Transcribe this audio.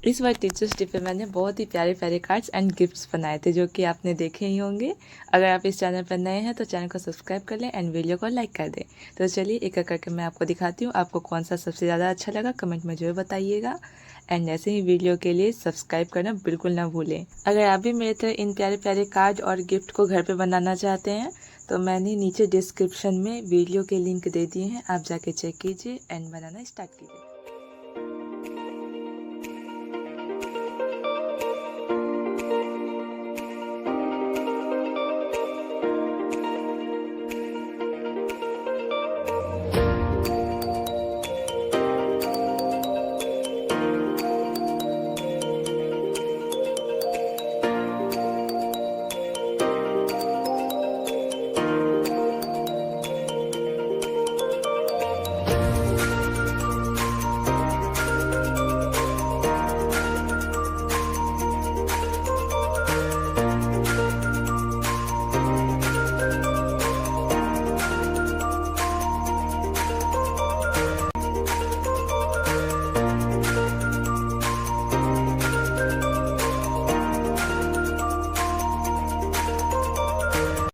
इस बार teachers day पे मैंने बहुत ही प्यारे प्यारे कार्ड्स एंड गिफ्ट्स बनाए थे, जो कि आपने देखे ही होंगे। अगर आप इस चैनल पर नए हैं तो चैनल को सब्सक्राइब कर लें एंड वीडियो को लाइक कर दें। तो चलिए एक एक करके मैं आपको दिखाती हूँ। आपको कौन सा सबसे ज़्यादा अच्छा लगा कमेंट में जरूर बताइएगा। एंड ऐसे ही वीडियो के लिए सब्सक्राइब करना बिल्कुल ना भूलें। अगर आप भी मेरे तरह इन प्यारे प्यारे कार्ड और गिफ्ट को घर पर बनाना चाहते हैं तो मैंने नीचे डिस्क्रिप्शन में वीडियो के लिंक दे दिए हैं, आप जाके चेक कीजिए एंड बनाना स्टार्ट कीजिए।